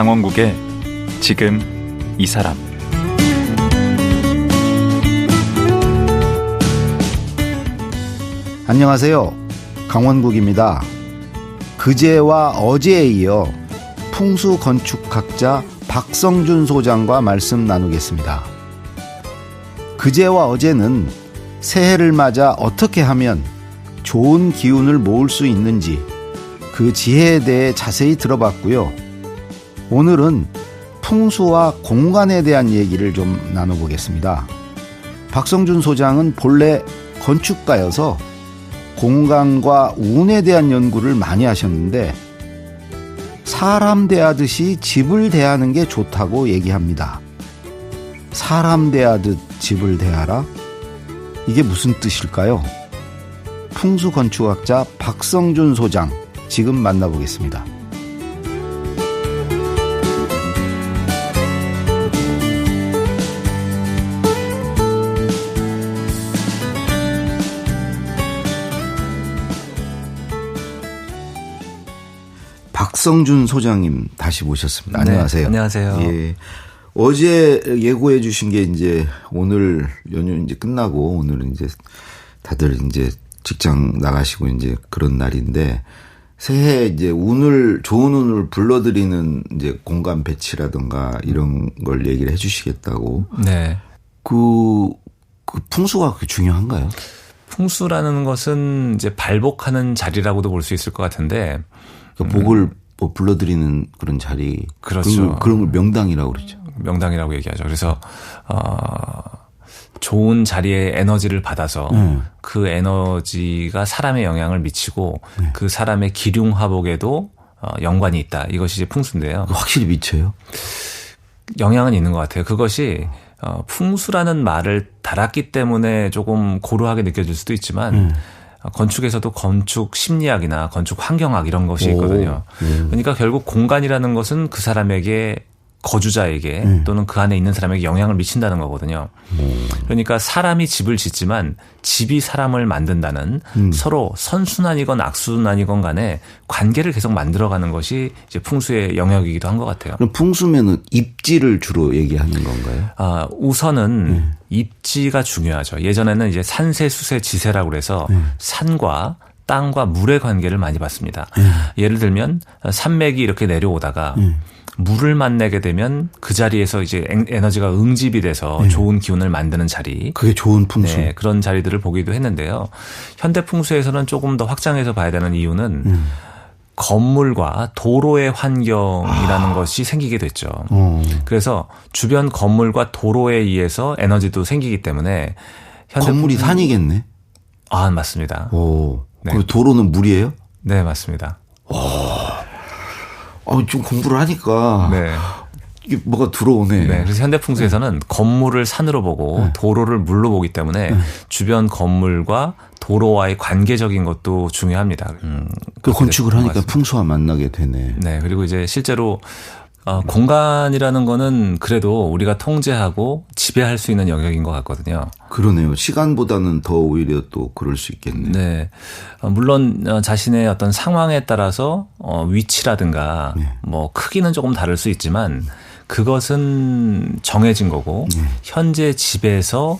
강원국의 지금 이 사람. 안녕하세요. 강원국입니다. 그제와 어제에 이어 풍수건축학자 박성준 소장과 말씀 나누겠습니다. 그제와 어제는 새해를 맞아 어떻게 하면 좋은 기운을 모을 수 있는지 그 지혜에 대해 자세히 들어봤고요. 오늘은 풍수와 공간에 대한 얘기를 좀 나눠보겠습니다. 박성준 소장은 본래 건축가여서 공간과 운에 대한 연구를 많이 하셨는데 사람 대하듯이 집을 대하는 게 좋다고 얘기합니다. 사람 대하듯 집을 대하라? 이게 무슨 뜻일까요? 풍수건축학자 박성준 소장, 지금 만나보겠습니다. 박성준 소장님 다시 모셨습니다. 안녕하세요. 네, 안녕하세요. 예. 어제 예고해 주신 게 이제 오늘 연휴 이제 끝나고 오늘은 이제 다들 이제 직장 나가시고 이제 그런 날인데 새해 이제 좋은 운을 불러들이는 이제 공간 배치라든가 이런 걸 얘기를 해 주시겠다고. 네. 그 풍수가 그렇게 중요한가요? 풍수라는 것은 이제 발복하는 자리라고도 볼 수 있을 것 같은데. 그러니까 복을 뭐 불러들이는 그런 자리. 그렇죠. 그런 걸 명당이라고 그러죠. 명당이라고 얘기하죠. 그래서, 좋은 자리에 에너지를 받아서 그 에너지가 사람의 영향을 미치고 그 사람의 기륭화복에도 연관이 있다. 이것이 이제 풍수인데요. 확실히 미쳐요? 영향은 있는 것 같아요. 그것이 풍수라는 말을 달았기 때문에 조금 고루하게 느껴질 수도 있지만 건축에서도 건축 심리학이나 건축 환경학 이런 것이 있거든요. 그러니까 결국 공간이라는 것은 그 사람에게 거주자에게 또는 그 안에 있는 사람에게 영향을 미친다는 거거든요. 그러니까 사람이 집을 짓지만 집이 사람을 만든다는 서로 선순환이건 악순환이건 간에 관계를 계속 만들어가는 것이 이제 풍수의 영역이기도 한 것 같아요. 그럼 풍수면은 입지를 주로 얘기하는 건가요? 우선은 입지가 중요하죠. 예전에는 이제 산세, 수세, 지세라고 그래서 산과 땅과 물의 관계를 많이 봤습니다. 예를 들면 산맥이 이렇게 내려오다가 물을 만나게 되면 그 자리에서 이제 에너지가 응집이 돼서 좋은 기운을 만드는 자리. 그게 좋은 풍수. 네, 그런 자리들을 보기도 했는데요. 현대 풍수에서는 조금 더 확장해서 봐야 되는 이유는 건물과 도로의 환경이라는 것이 생기게 됐죠. 그래서 주변 건물과 도로에 의해서 에너지도 생기기 때문에 건물이 산이겠네. 아, 맞습니다. 오. 네. 그 도로는 물이에요? 네, 맞습니다. 좀 공부를 하니까 네. 이게 뭐가 들어오네. 네, 그래서 현대 풍수에서는 건물을 산으로 보고 도로를 물로 보기 때문에 주변 건물과 도로와의 관계적인 것도 중요합니다. 그 건축을 하니까 풍수와 만나게 되네. 네, 그리고 이제 실제로 공간이라는 거는 그래도 우리가 통제하고 지배할 수 있는 영역인 것 같거든요. 그러네요. 시간보다는 더 오히려 또 그럴 수 있겠네요. 네. 물론 자신의 어떤 상황에 따라서 위치라든가 뭐 크기는 조금 다를 수 있지만 그것은 정해진 거고 현재 집에서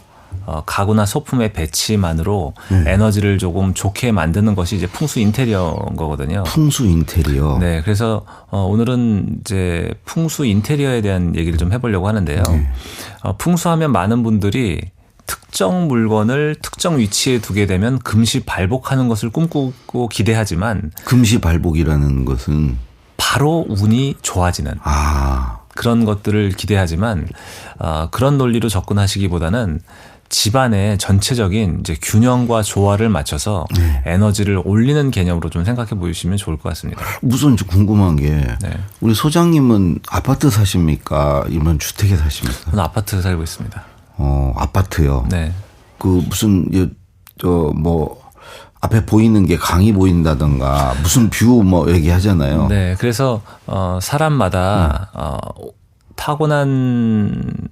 가구나 소품의 배치만으로 에너지를 조금 좋게 만드는 것이 이제 풍수 인테리어인 거거든요. 풍수 인테리어. 네, 그래서 오늘은 이제 풍수 인테리어에 대한 얘기를 좀 해보려고 하는데요. 풍수하면 많은 분들이 특정 물건을 특정 위치에 두게 되면 금시 발복하는 것을 꿈꾸고 기대하지만 금시 발복이라는 것은 바로 운이 좋아지는 그런 것들을 기대하지만 그런 논리로 접근하시기보다는 집안의 전체적인 이제 균형과 조화를 맞춰서 에너지를 올리는 개념으로 좀 생각해 보시면 좋을 것 같습니다. 우선 좀 궁금한 게 우리 소장님은 아파트 사십니까? 아니면 주택에 사십니까? 저는 아파트 살고 있습니다. 아파트요. 네. 그 무슨 앞에 보이는 게 강이 보인다든가 무슨 뷰 뭐 얘기하잖아요. 네. 그래서 사람마다 타고난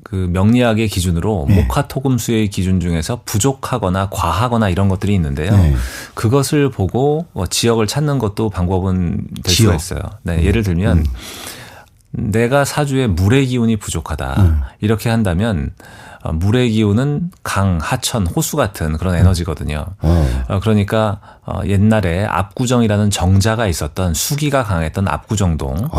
그 명리학의 기준으로 목화토금수의 기준 중에서 부족하거나 과하거나 이런 것들이 있는데요. 그것을 보고 지역을 찾는 것도 방법은 될 수가 있어요. 네, 예를 들면 내가 사주에 물의 기운이 부족하다. 이렇게 한다면 물의 기운은 강, 하천, 호수 같은 그런 에너지거든요. 그러니까 옛날에 압구정이라는 정자가 있었던 수기가 강했던 압구정동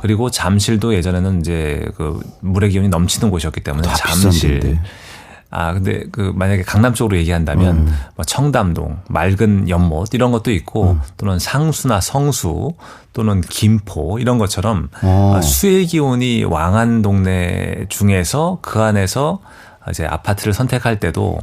그리고 잠실도 예전에는 이제 그 물의 기운이 넘치는 곳이었기 때문에 잠실. 근데 그 만약에 강남 쪽으로 얘기한다면 뭐 청담동, 맑은 연못 이런 것도 있고 또는 상수나 성수 또는 김포 이런 것처럼 수의 기운이 왕한 동네 중에서 그 안에서 이제 아파트를 선택할 때도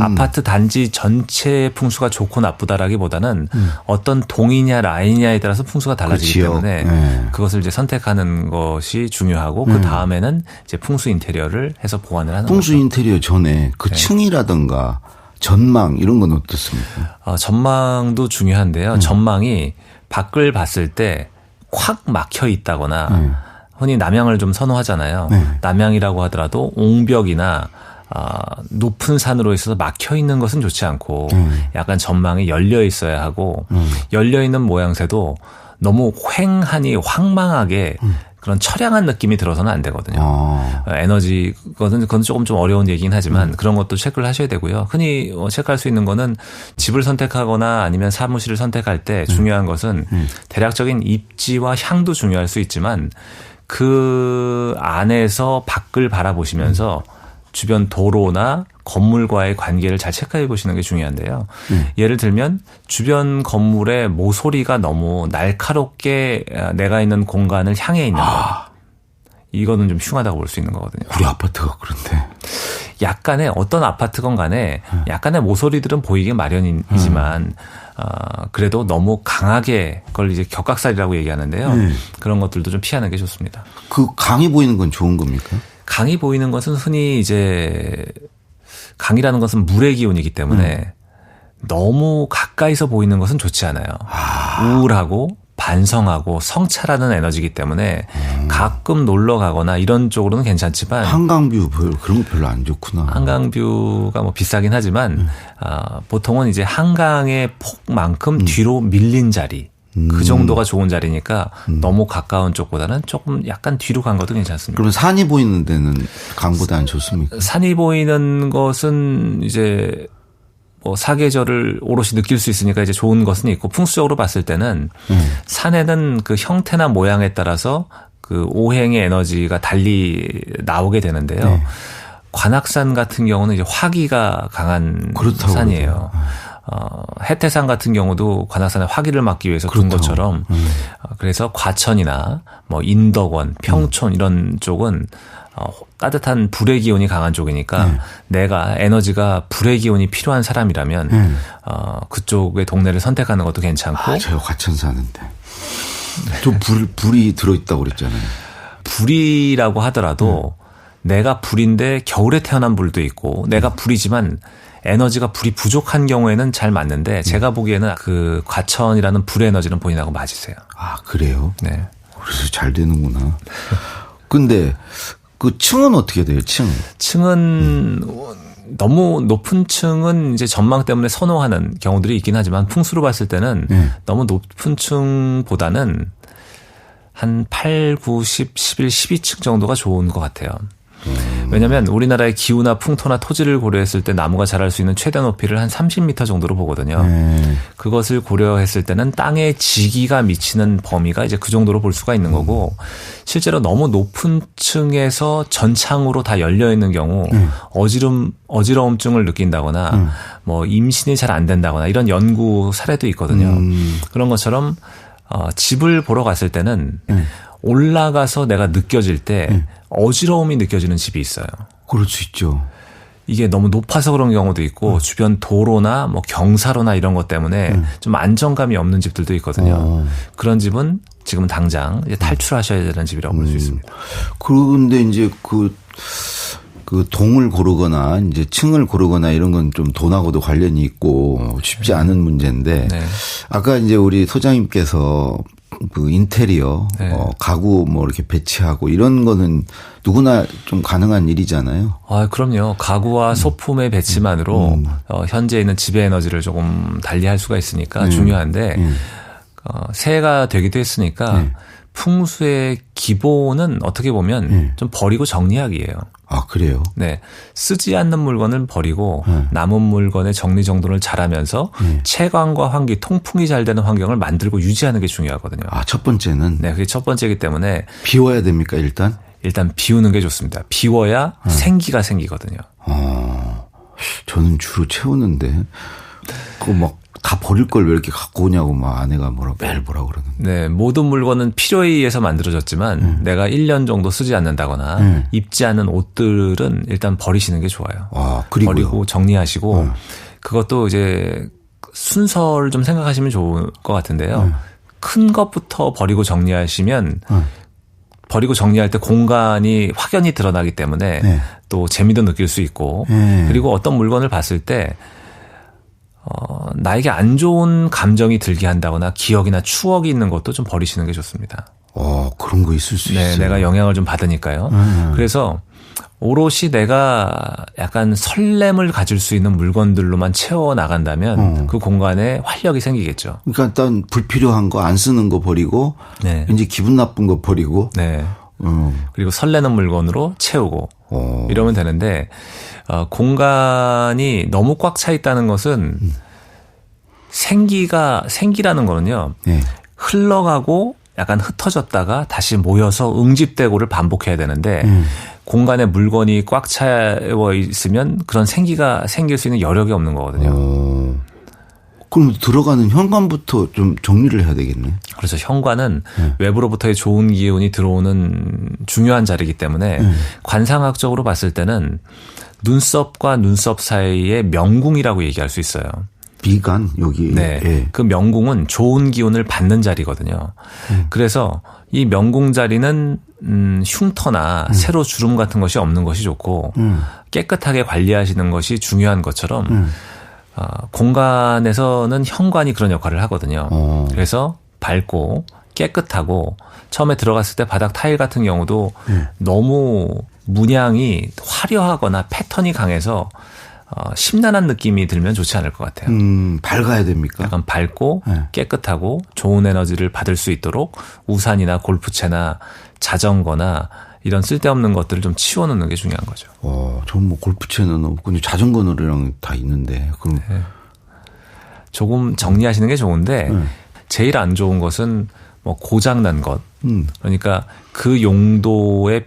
아파트 단지 전체 풍수가 좋고 나쁘다라기보다는 어떤 동이냐 라인이냐에 따라서 풍수가 달라지기 때문에 그것을 이제 선택하는 것이 중요하고 그 다음에는 이제 풍수 인테리어를 해서 보완을 하는 풍수 거죠. 인테리어 전에 그 층이라든가 전망 이런 건 어떻습니까? 전망도 중요한데요. 전망이 밖을 봤을 때 확 막혀 있다거나 흔히 남향을 좀 선호하잖아요. 남향이라고 하더라도 옹벽이나 높은 산으로 있어서 막혀 있는 것은 좋지 않고 약간 전망이 열려 있어야 하고 열려 있는 모양새도 너무 휑하니 황망하게 그런 처량한 느낌이 들어서는 안 되거든요. 에너지, 그건 조금 좀 어려운 얘기긴 하지만 그런 것도 체크를 하셔야 되고요. 흔히 체크할 수 있는 거는 집을 선택하거나 아니면 사무실을 선택할 때 중요한 것은 대략적인 입지와 향도 중요할 수 있지만 그 안에서 밖을 바라보시면서 주변 도로나 건물과의 관계를 잘 체크해 보시는 게 중요한데요. 예를 들면 주변 건물의 모서리가 너무 날카롭게 내가 있는 공간을 향해 있는 거. 이거는 좀 흉하다고 볼 수 있는 거거든요. 우리 아파트가 그런데. 약간의 어떤 아파트건 간에 약간의 모서리들은 보이게 마련이지만 그래도 너무 강하게 그걸 이제 격각살이라고 얘기하는데요. 그런 것들도 좀 피하는 게 좋습니다. 그 강이 보이는 건 좋은 겁니까? 강이 보이는 것은 흔히 이제 강이라는 것은 물의 기운이기 때문에 너무 가까이서 보이는 것은 좋지 않아요. 우울하고 반성하고 성찰하는 에너지이기 때문에 가끔 놀러 가거나 이런 쪽으로는 괜찮지만 한강뷰 그런 거 별로 안 좋구나. 한강뷰가 뭐 비싸긴 하지만 보통은 이제 한강의 폭만큼 뒤로 밀린 자리 그 정도가 좋은 자리니까 너무 가까운 쪽보다는 조금 약간 뒤로 간 것도 괜찮습니다. 그러면 산이 보이는 데는 강보다 안 좋습니까? 산이 보이는 것은 이제 뭐 사계절을 오롯이 느낄 수 있으니까 이제 좋은 것은 있고 풍수적으로 봤을 때는 산에는 그 형태나 모양에 따라서 그 오행의 에너지가 달리 나오게 되는데요. 관악산 같은 경우는 이제 화기가 강한 산이에요. 해태산 같은 경우도 관악산에 화기를 막기 위해서 둔 것처럼 그래서 과천이나 뭐 인덕원, 평촌 이런 쪽은 따뜻한 불의 기운이 강한 쪽이니까 내가 에너지가 불의 기운이 필요한 사람이라면 그쪽의 동네를 선택하는 것도 괜찮고. 제가 과천 사는데 좀 불이 들어있다고 그랬잖아요. 불이라고 하더라도 내가 불인데 겨울에 태어난 불도 있고 내가 불이지만 에너지가 불이 부족한 경우에는 잘 맞는데 제가 보기에는 그 과천이라는 불의 에너지는 본인하고 맞으세요. 그래요? 네. 그래서 잘 되는구나. 근데 그 층은 어떻게 돼요? 층은 너무 높은 층은 이제 전망 때문에 선호하는 경우들이 있긴 하지만 풍수로 봤을 때는 너무 높은 층보다는 한 8, 9, 10, 11, 12층 정도가 좋은 것 같아요. 왜냐하면 우리나라의 기후나 풍토나 토지를 고려했을 때 나무가 자랄 수 있는 최대 높이를 한 30m 정도로 보거든요. 그것을 고려했을 때는 땅의 지기가 미치는 범위가 이제 그 정도로 볼 수가 있는 거고 실제로 너무 높은 층에서 전창으로 다 열려 있는 경우 어지러움증을 느낀다거나 뭐 임신이 잘 안 된다거나 이런 연구 사례도 있거든요. 그런 것처럼 집을 보러 갔을 때는 올라가서 내가 느껴질 때 어지러움이 느껴지는 집이 있어요. 그럴 수 있죠. 이게 너무 높아서 그런 경우도 있고 주변 도로나 뭐 경사로나 이런 것 때문에 좀 안정감이 없는 집들도 있거든요. 그런 집은 지금 당장 이제 탈출하셔야 되는 집이라고 볼 수 있습니다. 그런데 이제 그 동을 고르거나 이제 층을 고르거나 이런 건 좀 돈하고도 관련이 있고 쉽지 않은 문제인데 아까 이제 우리 소장님께서 그 인테리어, 가구 뭐 이렇게 배치하고 이런 거는 누구나 좀 가능한 일이잖아요. 그럼요. 가구와 소품의 배치만으로 현재 있는 집의 에너지를 조금 달리할 수가 있으니까 중요한데 새해가 되기도 했으니까 풍수의 기본은 어떻게 보면 좀 버리고 정리하기예요. 아, 그래요? 네. 쓰지 않는 물건을 버리고 남은 물건의 정리정돈을 잘하면서 채광과 환기, 통풍이 잘 되는 환경을 만들고 유지하는 게 중요하거든요. 아, 첫 번째는? 네. 그게 첫 번째이기 때문에. 비워야 됩니까, 일단? 일단 비우는 게 좋습니다. 비워야 생기가 생기거든요. 저는 주로 채우는데, 다 버릴 걸 왜 이렇게 갖고 오냐고 막 아내가 매일 뭐라 그러는데. 네. 모든 물건은 필요에 의해서 만들어졌지만 내가 1년 정도 쓰지 않는다거나 입지 않은 옷들은 일단 버리시는 게 좋아요. 아, 그리고요. 버리고 정리하시고 그것도 이제 순서를 좀 생각하시면 좋을 것 같은데요. 큰 것부터 버리고 정리하시면 버리고 정리할 때 공간이 확연히 드러나기 때문에 또 재미도 느낄 수 있고 그리고 어떤 물건을 봤을 때 나에게 안 좋은 감정이 들게 한다거나 기억이나 추억이 있는 것도 좀 버리시는 게 좋습니다. 그런 거 있을 수 네, 있어요. 내가 영향을 좀 받으니까요. 그래서 오롯이 내가 약간 설렘을 가질 수 있는 물건들로만 채워 나간다면 그 공간에 활력이 생기겠죠. 그러니까 일단 불필요한 거 안 쓰는 거 버리고 네. 왠지 기분 나쁜 거 버리고 네. 그리고 설레는 물건으로 채우고 이러면 되는데 공간이 너무 꽉 차 있다는 것은 생기라는 거는요. 흘러가고 약간 흩어졌다가 다시 모여서 응집되고를 반복해야 되는데 공간에 물건이 꽉 차워 있으면 그런 생기가 생길 수 있는 여력이 없는 거거든요. 그럼 들어가는 현관부터 좀 정리를 해야 되겠네. 그래서 현관은 외부로부터의 좋은 기운이 들어오는 중요한 자리이기 때문에 관상학적으로 봤을 때는 눈썹과 눈썹 사이의 명궁이라고 얘기할 수 있어요. 비관 여기. 네. 예. 그 명궁은 좋은 기운을 받는 자리거든요. 그래서 이 명궁 자리는 흉터나 세로 주름 같은 것이 없는 것이 좋고 깨끗하게 관리하시는 것이 중요한 것처럼 공간에서는 현관이 그런 역할을 하거든요. 그래서 밝고 깨끗하고 처음에 들어갔을 때 바닥 타일 같은 경우도 너무 문양이 화려하거나 패턴이 강해서 심란한 느낌이 들면 좋지 않을 것 같아요. 밝아야 됩니까? 약간 밝고 깨끗하고 좋은 에너지를 받을 수 있도록 우산이나 골프채나 자전거나 이런 쓸데없는 것들을 좀 치워놓는 게 중요한 거죠. 전 골프채는 없고 자전거 놀이랑 다 있는데 그럼 조금 정리하시는 게 좋은데 제일 안 좋은 것은 고장난 것. 그러니까 그 용도에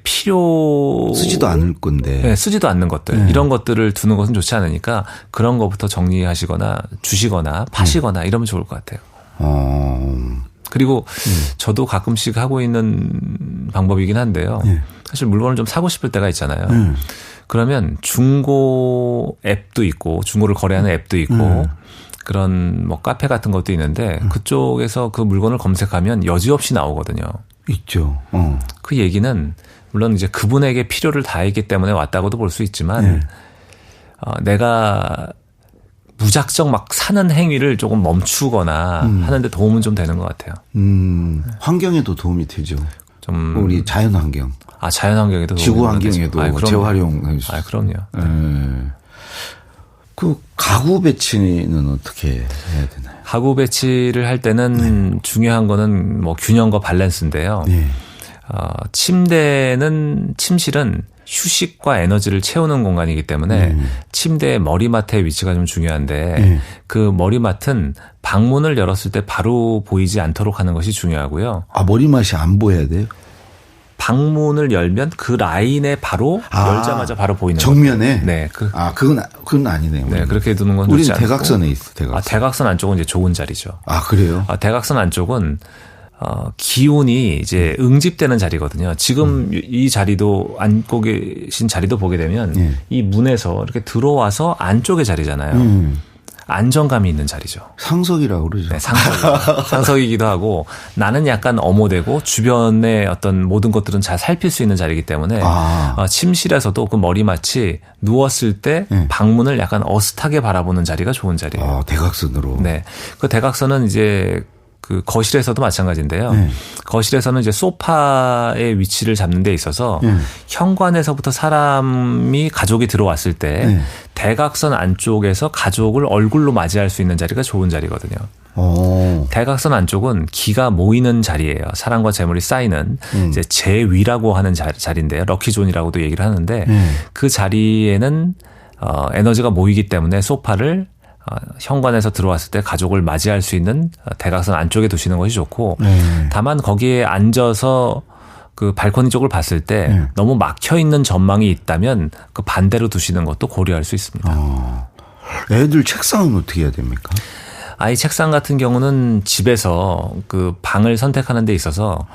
쓰지도 않을 건데. 네, 쓰지도 않는 것들. 이런 것들을 두는 것은 좋지 않으니까 그런 것부터 정리하시거나 주시거나 파시거나 이러면 좋을 것 같아요. 그리고 저도 가끔씩 하고 있는 방법이긴 한데요. 사실 물건을 좀 사고 싶을 때가 있잖아요. 그러면 중고 앱도 있고 중고를 거래하는 앱도 있고 그런 카페 같은 것도 있는데 그쪽에서 그 물건을 검색하면 여지없이 나오거든요. 있죠. 그 얘기는 물론 이제 그분에게 필요를 다했기 때문에 왔다고도 볼 수 있지만 내가 무작정 사는 행위를 조금 멈추거나 하는데 도움은 좀 되는 것 같아요. 환경에도 도움이 되죠. 좀 우리 자연 환경. 자연 환경에도 지구 환경에도 재활용. 그럼요. 그 가구 배치는 어떻게 해야 되나요? 가구 배치를 할 때는 중요한 거는 균형과 밸런스인데요. 침실은 휴식과 에너지를 채우는 공간이기 때문에 침대의 머리맡의 위치가 좀 중요한데 그 머리맡은 방문을 열었을 때 바로 보이지 않도록 하는 것이 중요하고요. 머리맡이 안 보여야 돼요? 방문을 열면 그 라인에 바로 열자마자 바로 보이는 정면에? 거죠. 네. 그건 아니네요. 네, 그렇게 두는 건 좋지 우리는 않고. 대각선에 있어. 대각선. 대각선 안쪽은 이제 좋은 자리죠. 그래요? 대각선 안쪽은 기운이 이제 응집되는 자리거든요. 지금 이 자리도 앉고 계신 자리도 보게 되면 이 문에서 이렇게 들어와서 안쪽의 자리잖아요. 안정감이 있는 자리죠. 상석이라고 그러죠. 네, 상석이기도 하고 나는 약간 엄호되고 주변의 어떤 모든 것들은 잘 살필 수 있는 자리이기 때문에 침실에서도 그 머리맡이 누웠을 때 방문을 약간 어슷하게 바라보는 자리가 좋은 자리예요. 대각선으로. 네, 그 대각선은 이제 그 거실에서도 마찬가지인데요. 거실에서는 이제 소파의 위치를 잡는 데 있어서 현관에서부터 사람이 가족이 들어왔을 때 대각선 안쪽에서 가족을 얼굴로 맞이할 수 있는 자리가 좋은 자리거든요. 대각선 안쪽은 기가 모이는 자리예요. 사랑과 재물이 쌓이는 이제 제위라고 하는 자리인데요. 럭키존이라고도 얘기를 하는데 그 자리에는 에너지가 모이기 때문에 소파를 현관에서 들어왔을 때 가족을 맞이할 수 있는 대각선 안쪽에 두시는 것이 좋고 다만 거기에 앉아서 그 발코니 쪽을 봤을 때 너무 막혀 있는 전망이 있다면 그 반대로 두시는 것도 고려할 수 있습니다. 애들 책상은 어떻게 해야 됩니까? 아이 책상 같은 경우는 집에서 그 방을 선택하는 데 있어서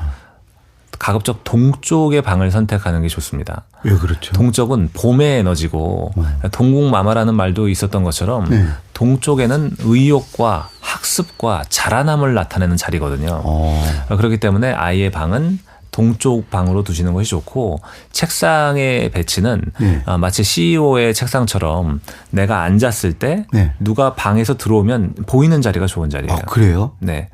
가급적 동쪽의 방을 선택하는 게 좋습니다. 왜 그렇죠? 동쪽은 봄의 에너지고 동국마마라는 말도 있었던 것처럼 동쪽에는 의욕과 학습과 자라남을 나타내는 자리거든요. 그렇기 때문에 아이의 방은 동쪽 방으로 두시는 것이 좋고 책상의 배치는 마치 CEO의 책상처럼 내가 앉았을 때 누가 방에서 들어오면 보이는 자리가 좋은 자리예요. 아, 그래요? 네.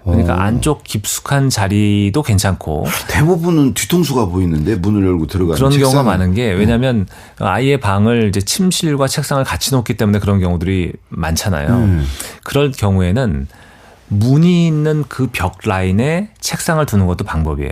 그러니까 안쪽 깊숙한 자리도 괜찮고 대부분은 뒤통수가 보이는데 문을 열고 들어가는 그런 책상은. 경우가 많은 게 왜냐하면 아이의 방을 이제 침실과 책상을 같이 놓기 때문에 그런 경우들이 많잖아요. 그럴 경우에는 문이 있는 그 벽 라인에 책상을 두는 것도 방법이에요.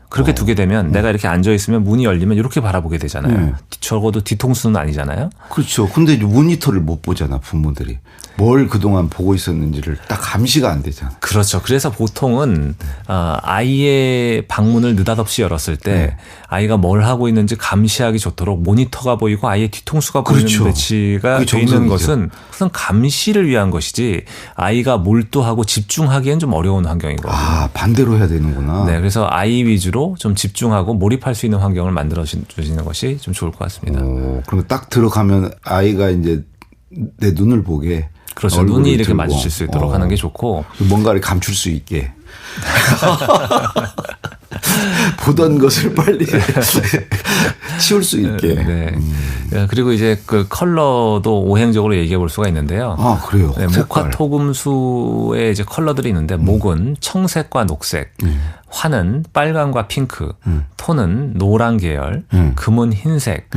그렇게 두게 되면 내가 이렇게 앉아 있으면 문이 열리면 이렇게 바라보게 되잖아요. 적어도 뒤통수는 아니잖아요. 그렇죠. 근데 모니터를 못 보잖아, 부모들이. 뭘 그동안 보고 있었는지를 딱 감시가 안 되잖아. 그렇죠. 그래서 보통은 아이의 방문을 느닷없이 열었을 때 아이가 뭘 하고 있는지 감시하기 좋도록 모니터가 보이고 아이의 뒤통수가 보이는 그렇죠. 배치가 되어 있는 것은 우선 감시를 위한 것이지 아이가 몰두하고 집중하기엔 좀 어려운 환경이거든요. 아, 반대로 해야 되는구나. 네, 그래서 아이 위주로 좀 집중하고 몰입할 수 있는 환경을 만들어 주시는 것이 좀 좋을 것 같습니다. 그리고 딱 들어가면 아이가 이제 내 눈을 보게. 그렇죠. 눈이 이렇게 들고. 마주칠 수 있도록 하는 게 좋고. 뭔가를 감출 수 있게. 보던 것을 빨리 치울 수 있게. 네. 그리고 이제 그 컬러도 오행적으로 얘기해 볼 수가 있는데요. 아, 그래요? 네, 목화 토금수의 이제 컬러들이 있는데 목은 청색과 녹색, 화는 빨강과 핑크, 토는 노란 계열, 금은 흰색,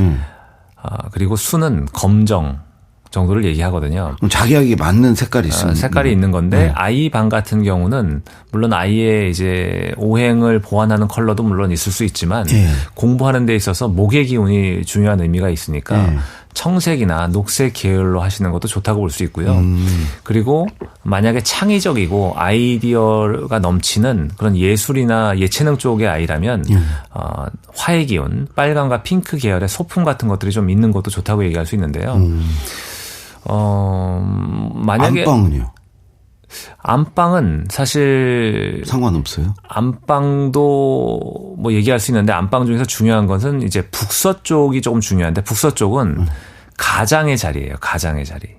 그리고 수는 검정. 정도를 얘기하거든요. 자기에게 맞는 색깔이 있습니다. 색깔이 있는 건데 아이 방 같은 경우는 물론 아이의 이제 오행을 보완하는 컬러도 물론 있을 수 있지만 공부하는 데 있어서 목의 기운이 중요한 의미가 있으니까 청색이나 녹색 계열로 하시는 것도 좋다고 볼 수 있고요. 그리고 만약에 창의적이고 아이디어가 넘치는 그런 예술이나 예체능 쪽의 아이라면 화의 기운, 빨강과 핑크 계열의 소품 같은 것들이 좀 있는 것도 좋다고 얘기할 수 있는데요. 만약에 안방은요? 안방은 사실 상관없어요. 안방도 뭐 얘기할 수 있는데 안방 중에서 중요한 것은 이제 북서쪽이 조금 중요한데 북서쪽은 가장의 자리예요. 가장의 자리.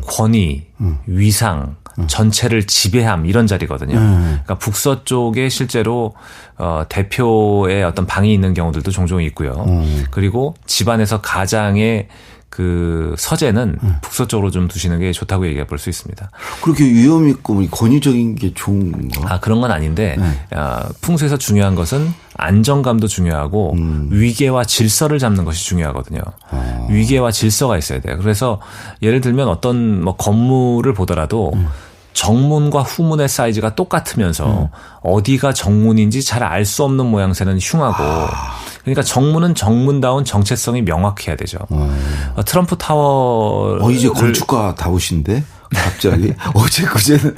권위, 위상, 전체를 지배함 이런 자리거든요. 그러니까 북서쪽에 실제로 대표의 어떤 방이 있는 경우들도 종종 있고요. 그리고 집안에서 가장의 그 서재는 북서쪽으로 좀 두시는 게 좋다고 얘기해 볼 수 있습니다. 그렇게 위험 있고 권위적인 게 좋은 건가? 아, 그런 건 아닌데 풍수에서 중요한 것은 안정감도 중요하고 위계와 질서를 잡는 것이 중요하거든요. 위계와 질서가 있어야 돼요. 그래서 예를 들면 어떤 뭐 건물을 보더라도 정문과 후문의 사이즈가 똑같으면서 어디가 정문인지 잘 알 수 없는 모양새는 흉하고 그러니까 정문은 정문다운 정체성이 명확해야 되죠. 트럼프 타워 이제 건축가 다우신데 갑자기 어제 그제는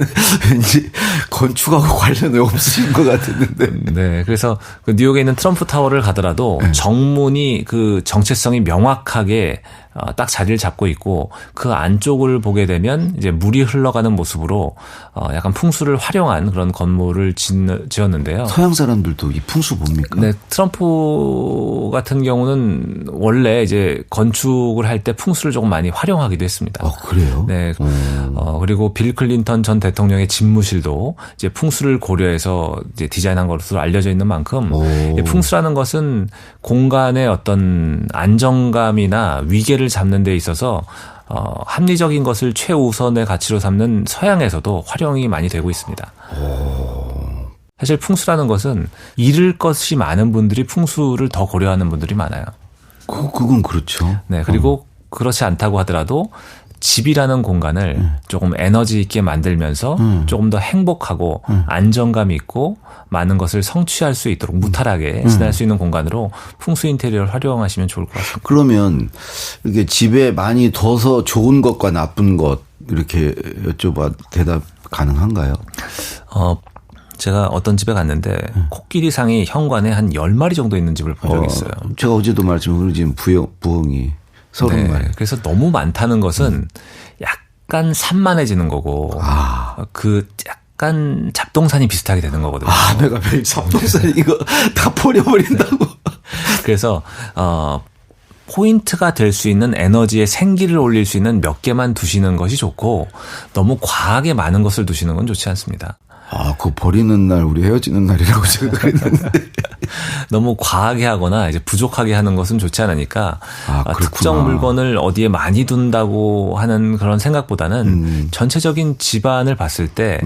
왠지 건축하고 관련이 없으신 것 같았는데. 네, 그래서 그 뉴욕에 있는 트럼프 타워를 가더라도 정문이 그 정체성이 명확하게 딱 자리를 잡고 있고 그 안쪽을 보게 되면 이제 물이 흘러가는 모습으로 약간 풍수를 활용한 그런 건물을 지었는데요. 서양 사람들도 이 풍수 봅니까? 네, 트럼프 같은 경우는 원래 이제 건축을 할 때 풍수를 조금 많이 활용하기도 했습니다. 그래요? 네. 그리고 빌 클린턴 전 대통령의 집무실도 이제 풍수를 고려해서 이제 디자인한 것으로 알려져 있는 만큼 풍수라는 것은 공간의 어떤 안정감이나 위계를 잡는 데 있어서 합리적인 것을 최우선의 가치로 삼는 서양에서도 활용이 많이 되고 있습니다. 사실 풍수라는 것은 잃을 것이 많은 분들이 풍수를 더 고려하는 분들이 많아요. 그건 그렇죠. 네, 그리고 그렇지 않다고 하더라도 집이라는 공간을 조금 에너지 있게 만들면서 조금 더 행복하고 안정감 있고 많은 것을 성취할 수 있도록 무탈하게 지낼 수 있는 공간으로 풍수 인테리어를 활용하시면 좋을 것 같습니다. 그러면 이게 집에 많이 둬서 좋은 것과 나쁜 것 이렇게 여쭤봐 대답 가능한가요? 제가 어떤 집에 갔는데 코끼리상이 현관에 한 10마리 정도 있는 집을 본 적이 있어요. 제가 어제도 말씀드린 부엉이 30마리. 네, 그래서 너무 많다는 것은 약간 산만해지는 거고 그 약간 잡동산이 비슷하게 되는 거거든요. 내가 매일 잡동산 이거 다 버려버린다고. 그래서 포인트가 될 수 있는 에너지의 생기를 올릴 수 있는 몇 개만 두시는 것이 좋고 너무 과하게 많은 것을 두시는 건 좋지 않습니다. 그거 버리는 날 우리 헤어지는 날이라고 제가 그랬는데. 너무 과하게 하거나 이제 부족하게 하는 것은 좋지 않으니까 특정 물건을 어디에 많이 둔다고 하는 그런 생각보다는 전체적인 집안을 봤을 때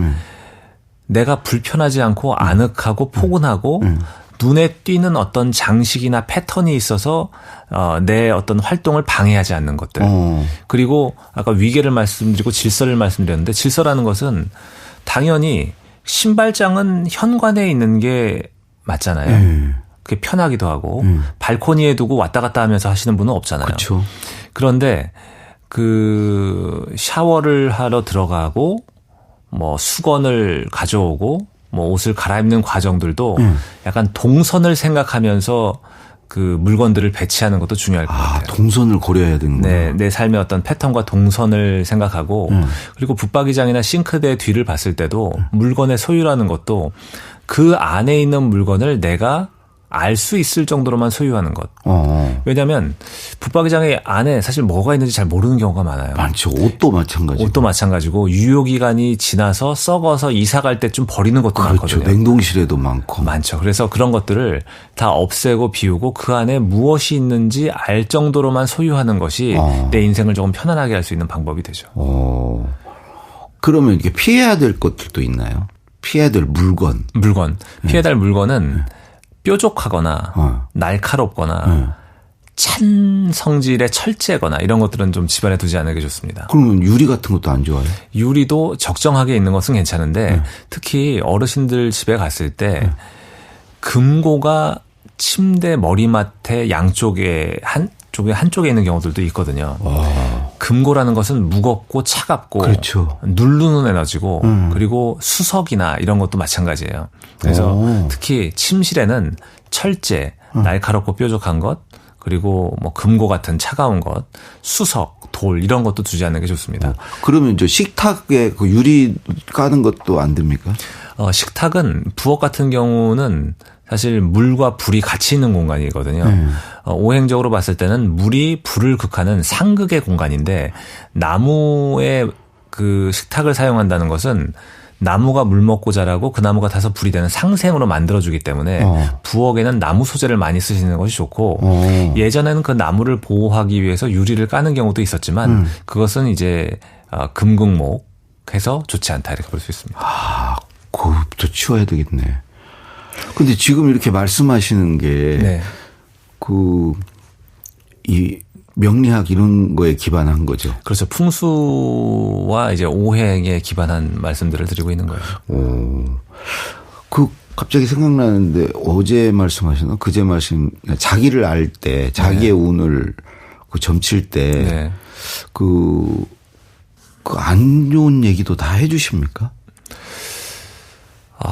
내가 불편하지 않고 아늑하고 포근하고 눈에 띄는 어떤 장식이나 패턴이 있어서 내 어떤 활동을 방해하지 않는 것들. 그리고 아까 위계를 말씀드리고 질서를 말씀드렸는데 질서라는 것은 당연히 신발장은 현관에 있는 게 맞잖아요. 그게 편하기도 하고 발코니에 두고 왔다 갔다 하면서 하시는 분은 없잖아요. 그렇죠. 그런데 그 샤워를 하러 들어가고 뭐 수건을 가져오고 뭐 옷을 갈아입는 과정들도 약간 동선을 생각하면서 그 물건들을 배치하는 것도 중요할 것 같아요. 동선을 고려해야 되는구나. 네, 내 삶의 어떤 패턴과 동선을 생각하고 그리고 붙박이장이나 싱크대 뒤를 봤을 때도 물건의 소유라는 것도 그 안에 있는 물건을 내가 알 수 있을 정도로만 소유하는 것. 왜냐하면 붙박이장의 안에 사실 뭐가 있는지 잘 모르는 경우가 많아요. 많죠. 옷도 마찬가지고. 옷도 마찬가지고 유효기간이 지나서 썩어서 이사 갈 때쯤 버리는 것도 그렇죠. 많거든요. 냉동실에도 많고. 많죠. 그래서 그런 것들을 다 없애고 비우고 그 안에 무엇이 있는지 알 정도로만 소유하는 것이 내 인생을 조금 편안하게 할 수 있는 방법이 되죠. 그러면 이게 피해야 될 것들도 있나요? 피해야 될 물건. 피해야 될 물건은 뾰족하거나 날카롭거나 찬 성질의 철제거나 이런 것들은 좀 집안에 두지 않는 게 좋습니다. 그러면 유리 같은 것도 안 좋아요? 유리도 적정하게 있는 것은 괜찮은데 특히 어르신들 집에 갔을 때 금고가 침대 머리맡에 양쪽에 한쪽에 있는 경우들도 있거든요. 금고라는 것은 무겁고 차갑고 그렇죠. 누르는 에너지고 그리고 수석이나 이런 것도 마찬가지예요. 그래서 특히 침실에는 철제, 날카롭고 뾰족한 것 그리고 뭐 금고 같은 차가운 것, 수석, 돌 이런 것도 두지 않는 게 좋습니다. 그러면 저 식탁에 그 유리 까는 것도 안 됩니까? 식탁은 부엌 같은 경우는 사실 물과 불이 같이 있는 공간이거든요. 오행적으로 봤을 때는 물이 불을 극하는 상극의 공간인데 나무의 그 식탁을 사용한다는 것은 나무가 물 먹고 자라고 그 나무가 타서 불이 되는 상생으로 만들어주기 때문에 부엌에는 나무 소재를 많이 쓰시는 것이 좋고 예전에는 그 나무를 보호하기 위해서 유리를 까는 경우도 있었지만 그것은 이제 금극목해서 좋지 않다 이렇게 볼 수 있습니다. 그것부터 치워야 되겠네. 근데 지금 이렇게 말씀하시는 게 이 명리학 이런 거에 기반한 거죠. 그렇죠. 풍수와 이제 오행에 기반한 말씀들을 드리고 있는 거예요. 갑자기 생각나는데 어제 말씀하셨나? 그제 자기를 알 때, 자기의 운을 점칠 때, 안 좋은 얘기도 다 해 주십니까?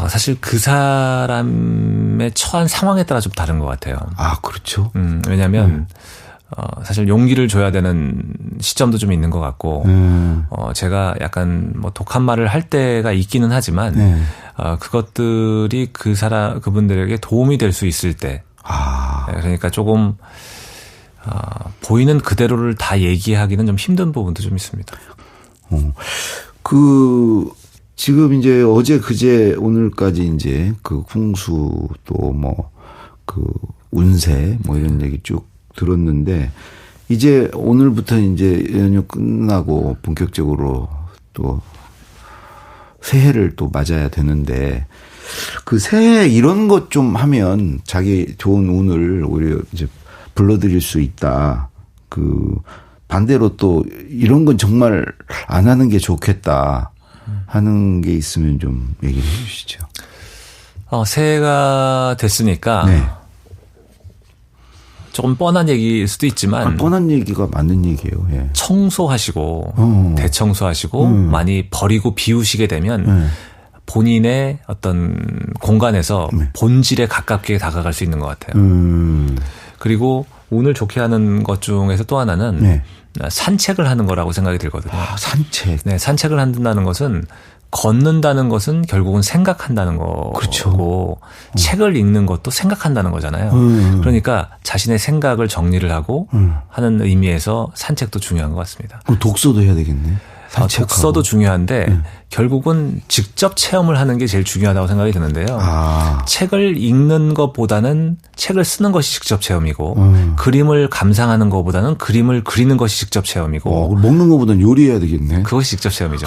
사실 그 사람의 처한 상황에 따라 좀 다른 것 같아요. 그렇죠. 왜냐하면 사실 용기를 줘야 되는 시점도 좀 있는 것 같고, 제가 약간 뭐 독한 말을 할 때가 있기는 하지만, 그것들이 그분들에게 도움이 될 수 있을 때, 그러니까 조금 보이는 그대로를 다 얘기하기는 좀 힘든 부분도 좀 있습니다. 지금 이제 어제 그제 오늘까지 이제 그 풍수 또 뭐 그 운세 뭐 이런 얘기 쭉 들었는데 이제 오늘부터 이제 연휴 끝나고 본격적으로 또 새해를 또 맞아야 되는데 그 새해 이런 것 좀 하면 자기 좋은 운을 오히려 이제 불러들일 수 있다. 그 반대로 또 이런 건 정말 안 하는 게 좋겠다 하는 게 있으면 좀 얘기를 해 주시죠. 새해가 됐으니까 네. 조금 뻔한 얘기일 수도 있지만 뻔한 얘기가 맞는 얘기예요. 예. 청소하시고 대청소하시고 많이 버리고 비우시게 되면 본인의 어떤 공간에서 본질에 가깝게 다가갈 수 있는 것 같아요. 그리고 운을 좋게 하는 것 중에서 또 하나는 산책을 하는 거라고 생각이 들거든요. 산책. 네, 산책을 한다는 것은 걷는다는 것은 결국은 생각한다는 거고 그렇죠. 책을 읽는 것도 생각한다는 거잖아요. 그러니까 자신의 생각을 정리를 하고 하는 의미에서 산책도 중요한 것 같습니다. 그럼 독서도 해야 되겠네. 산책하고. 독서도 중요한데 결국은 직접 체험을 하는 게 제일 중요하다고 생각이 드는데요. 책을 읽는 것보다는 책을 쓰는 것이 직접 체험이고 그림을 감상하는 것보다는 그림을 그리는 것이 직접 체험이고 먹는 것보다는 요리해야 되겠네. 그것이 직접 체험이죠.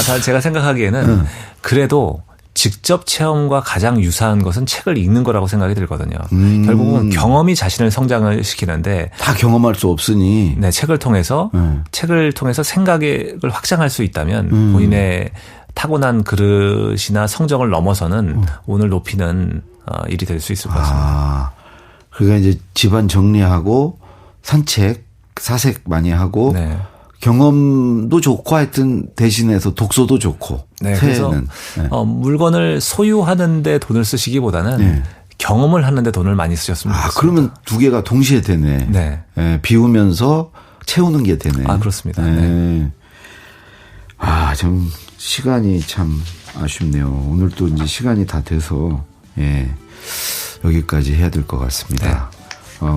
근데 제가 생각하기에는 그래도 직접 체험과 가장 유사한 것은 책을 읽는 거라고 생각이 들거든요. 결국은 경험이 자신을 성장을 시키는데 다 경험할 수 없으니 네, 책을 통해서 생각을 확장할 수 있다면 본인의 타고난 그릇이나 성정을 넘어서는 운을 높이는 일이 될 수 있을 것 같습니다. 그러니까 이제 집안 정리하고 산책, 사색 많이 하고 네. 경험도 좋고 하여튼 대신해서 독서도 좋고. 네, 그래서 물건을 소유하는데 돈을 쓰시기보다는 경험을 하는데 돈을 많이 쓰셨으면 좋겠습니다. 그러면 두 개가 동시에 되네. 네. 비우면서 채우는 게 되네. 그렇습니다. 네. 좀 시간이 참 아쉽네요. 오늘 또 이제 시간이 다 돼서 여기까지 해야 될 것 같습니다. 네.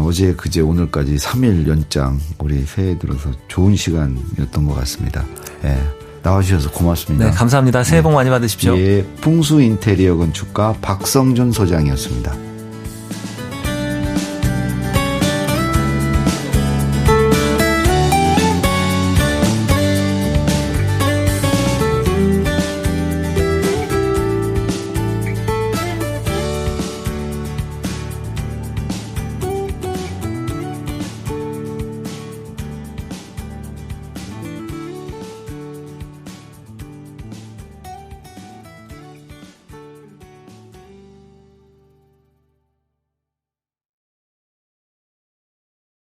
어제 그제 오늘까지 3일 연장 우리 새해 들어서 좋은 시간이었던 것 같습니다. 나와주셔서 고맙습니다. 네, 감사합니다. 새해 복 많이 받으십시오. 풍수 인테리어 건축가 박성준 소장이었습니다.